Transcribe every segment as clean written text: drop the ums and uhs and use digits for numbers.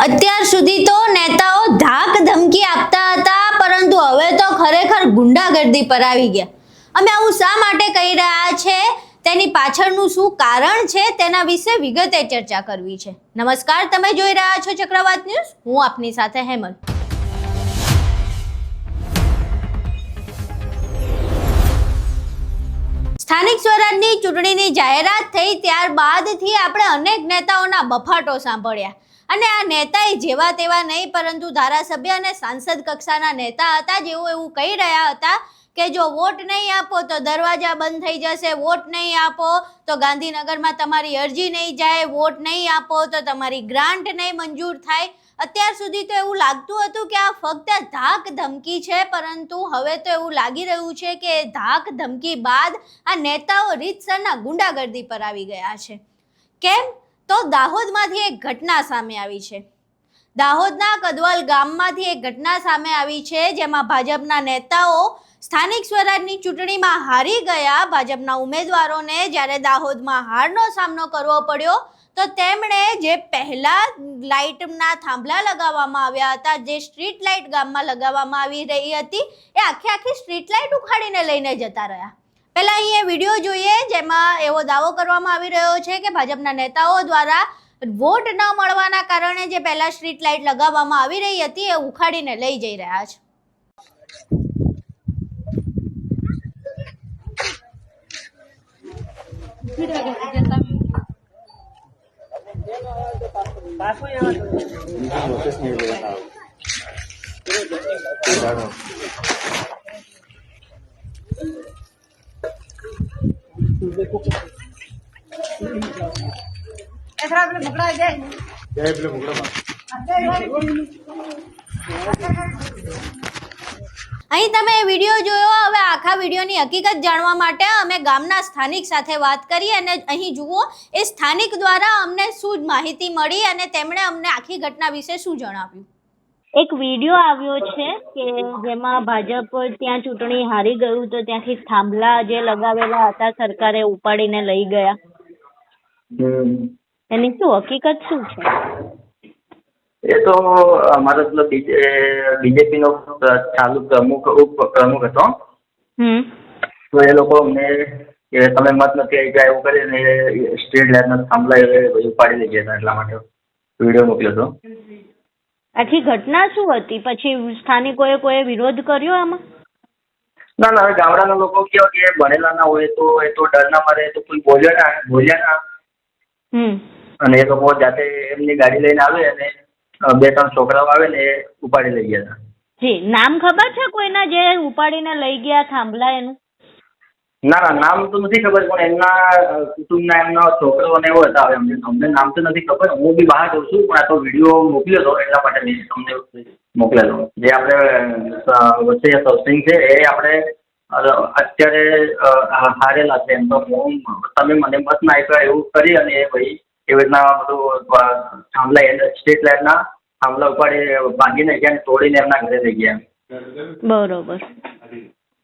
અત્યાર સુધી તો નેતાઓ ધાક ધમકી આપતા હતા, પરંતુ હવે તો ખરેખર ગુંડાગર્દી પર આવી ગયા. અમે આવું શા માટે કહી રહ્યા છે, તેની પાછળનું શું કારણ છે, તેના વિશે વિગતે ચર્ચા કરવી છે. નમસ્કાર, તમે જોઈ રહ્યા છો ચક્રવાત ન્યૂઝ. હું આપની સાથે હેમલ. સ્થાનિક સ્વરાજની ચૂંટણીની જાહેરાત થઈ ત્યારબાદથી આપણે અનેક નેતાઓના બફાટો સાંભળ્યા, અને આ નેતાએ જેવા તેવા નહીં પરંતુ ધારાસભ્ય અને સાંસદ કક્ષાના નેતા હતા, જેઓ એવું કહી રહ્યા હતા કે જો વોટ નહીં આપો તો દરવાજા બંધ થઈ જશે, વોટ નહીં આપો તો ગાંધીનગરમાં તમારી અરજી નહીં જાય, વોટ નહીં આપો તો તમારી ગ્રાન્ટ નહીં મંજૂર થાય. અત્યાર સુધી તો એવું લાગતું હતું કે આ ફક્ત ધાક ધમકી છે, પરંતુ હવે તો એવું લાગી રહ્યું છે કે ધાક ધમકી બાદ આ નેતાઓ રીતસરના ગુંડાગર્દી પર આવી ગયા છે. કેમ? તો દાહોદમાંથી એક ઘટના સામે આવી છે. દાહોદના કદવાલ ગામમાંથી એક ઘટના સામે આવી છે, જેમાં ભાજપના નેતાઓ સ્થાનિક સ્વરાજની ચૂંટણીમાં હારી ગયા. ભાજપના ઉમેદવારોને જ્યારે દાહોદમાં હારનો સામનો કરવો પડ્યો તો તેમણે જે પહેલા લાઇટના થાંભલા લગાવવામાં આવ્યા હતા, જે સ્ટ્રીટ લાઇટ ગામમાં લગાવવામાં આવી રહી હતી, એ આખી સ્ટ્રીટ લાઇટ ઉખાડીને લઈને જતા રહ્યા. પહેલા અહીંયા વિડીયો જોઈએ, જેમાં એવો દાવો કરવામાં આવી રહ્યો છે કે ભાજપના નેતાઓ દ્વારા વોટ ન મળવાના કારણે જે પહેલા સ્ટ્રીટ લાઇટ લગાવવામાં આવી રહી હતી એ ઉખાડીને લઈ જઈ રહ્યા છે. અહીં તમે વિડીયો જોયો. હવે આખા વિડીયોની હકીકત જાણવા માટે અમે ગામના સ્થાનિક સાથે વાત કરી, અને અહીં જુઓ એ સ્થાનિક દ્વારા અમને શું માહિતી મળી અને તેમણે અમને આખી ઘટના વિશે શું જણાવ્યું. એક વિડીયો આવ્યો છે કે જેમાં ભાજપ ત્યાં ચૂંટણી હારી ગયું તો ત્યાંથી થાંભલા જે લગાવેલા હતા સરકારે ઉપાડીને લઈ ગયા. એની શું હકીકત શું છે? એ તો અમારો બીજેપી નો ચાલુ પ્રમુખ હતો. તો એ લોકો અમને કે તમે મત નથી આવી ગયા એવું કરીને સ્ટ્રીટ લાઇટ ના થાંભલા ઉપાડી લઈ ગયા, એટલા માટે વિડીયો મોકલ્યો હતો. આખી ઘટના શું હતી? પછી સ્થાનિકોએ કોઈ વિરોધ કર્યો આમાં? ના, ગામડાના લોકો કેવા કે ભણેલા ના હોય તો એ તો ડરના મારે તો કોઈ બોલ્યા ના. અને એ લોકો જાતે એમની ગાડી લઈને આવે અને 2-3 છોકરાઓ આવે ને એ ઉપાડી લઈ ગયા હતા. જી, નામ ખબર છે કોઈના જે ઉપાડીને લઈ ગયા થાંભલા એનું? ના, નામ તો નથી ખબર, પણ એમના કુટુંબના એમના છોકરાઓને એવો હતા. અમને નામ તો નથી ખબર, હું બી બહાર જઉં છું, પણ આ તો વિડીયો મોકલ્યો હતો એટલા માટે મેં તમને મોકલેલો. જે આપણે વચ્ચે સત્સંગ છે એ આપણે અત્યારે હારેલા છે. એમ તો તમે મને મત ના આપ્યા એવું કરી અને ભાઈ એવી રીતના બધું થાંભલા સ્ટ્રીટ લાઇટના થાંભલા ઉપાડી ભાંગીને ગયા, તોડીને એમના ઘરે લઈ ગયા. બરોબર.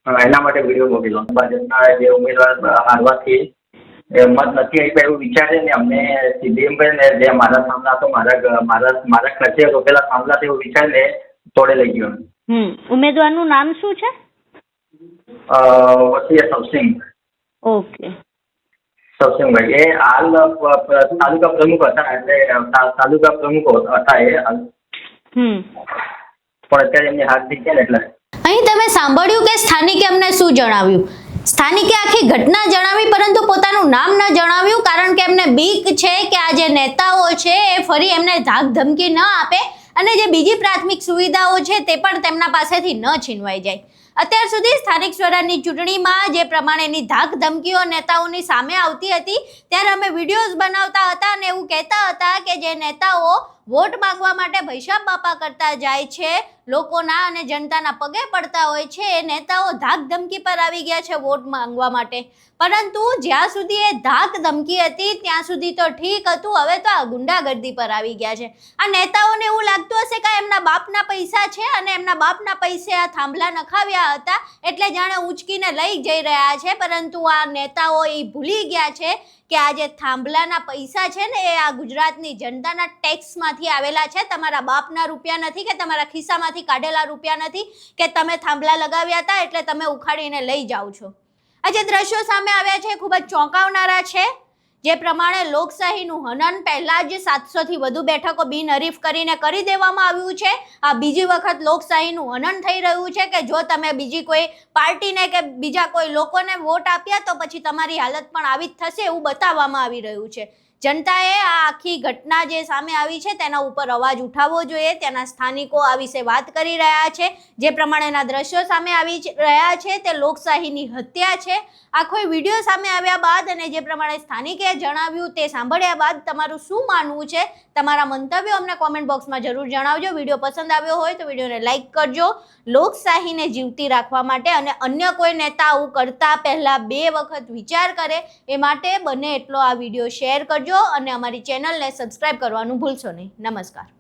એના માટે વિડીયો મોકલ્યો. ભાજપના જે ઉમેદવાર હારવાથી મત નથી આપ્યા એવું વિચારે ને અમને સીધી એમ કહે ને જે મારા થાંભલા તો મારા ખર્ચે રોકેલા થાંભલા એવું વિચારીને તોડે લઈ ગયો. ઉમેદવારનું નામ શું છે? વસીય સવસિંગ. ઓકે. સવસિંગભાઈ એ હાલ તાલુકા પ્રમુખ હતા, એટલે તાલુકા પ્રમુખ હતા એ હાલ. પણ અત્યારે એમની હાર થઈ ગયા ને એટલે. અહીં તમે સાંભળ્યું કે સ્થાનિકે અમને શું જણાવ્યું. સ્થાનિકે આખી ઘટના જણાવી, પરંતુ પોતાનું નામ ન જણાવ્યું, કારણ કે એમને બીક છે કે આ જે નેતાઓ છે એ ફરી એમને ધાક ધમકી ન આપે અને જે બીજી પ્રાથમિક સુવિધાઓ છે તે પણ તેમના પાસેથી ન છીનવાઈ જાય. અત્યાર સુધી સ્થાનિક સ્વરાજની ચૂંટણીમાં જે પ્રમાણેની ધાક ધમકીઓ નેતાઓની સામે આવતી હતી, ત્યારે અમે વિડીયોઝ બનાવતા હતા અને એવું કહેતા હતા કે જે નેતાઓ વોટ માંગવા માટે ભૈસાબ બાપા કરતા જાય છે, લોકોના અને જનતાના પગે પડતા હોય છે, એ નેતાઓ ધાક ધમકી પર આવી ગયા છે વોટ માંગવા માટે. પરંતુ જ્યાં સુધી એ ધાક ધમકી હતી ત્યાં સુધી તો ઠીક હતું, હવે તો આ ગુંડાગર્દી પર આવી ગયા છે. આ નેતાઓને એવું લાગતું હશે કે એમના બાપના પૈસા છે અને એમના બાપના પૈસે આ થાંભલા નખાવ્યા હતા એટલે જાણે ઉંચકીને લઈ જઈ રહ્યા છે, પરંતુ આ નેતાઓ એ ભૂલી ગયા છે કે આ જે થાંભલાના પૈસા છે ને એ આ ગુજરાતની જનતાના ટેક્સમાંથી આવેલા છે, તમારા બાપના રૂપિયા નથી કે તમારા ખિસ્સામાંથી કાઢેલા રૂપિયા નથી કે તમે થાંભલા લગાવ્યા હતા એટલે તમે ઉખાડીને લઈ જાઓ છો. આ જે દ્રશ્યો સામે આવ્યા છે ખૂબ જ ચોંકાવનારા છે. જે પ્રમાણે લોકશાહીનું હનન પહેલા જ 700થી વધુ બેઠકો બિનહરીફ કરીને કરી દેવામાં આવ્યું છે, આ બીજી વખત લોકશાહીનું હનન થઈ રહ્યું છે કે જો તમે બીજી કોઈ પાર્ટીને કે બીજા કોઈ લોકોને વોટ આપ્યા તો પછી તમારી હાલત પણ આવી જ થશે એવું બતાવવામાં આવી રહ્યું છે. જનતાએ આ આખી ઘટના જે સામે આવી છે તેના ઉપર અવાજ ઉઠાવવો જોઈએ. ત્યાંના સ્થાનિકો આ વિશે વાત કરી રહ્યા છે. જે પ્રમાણેના દ્રશ્યો સામે આવી રહ્યા છે તે લોકશાહીની હત્યા છે. આખો વિડીયો સામે આવ્યા બાદ અને જે પ્રમાણે સ્થાનિકે જણાવ્યું તે સાંભળ્યા બાદ તમારું શું માનવું છે? તમારા મંતવ્યો અમને કોમેન્ટ બોક્સમાં જરૂર જણાવજો. વિડીયો પસંદ આવ્યો હોય તો વિડીયોને લાઇક કરજો. લોકશાહીને જીવતી રાખવા માટે અને અન્ય કોઈ નેતા આવું કરતા પહેલા 2 વખત વિચાર કરે એ માટે બને એટલો આ વિડીયો શેર કરજો અને અમારી ચેનલને સબસ્ક્રાઇબ કરવાનું ભૂલશો નહીં. નમસ્કાર.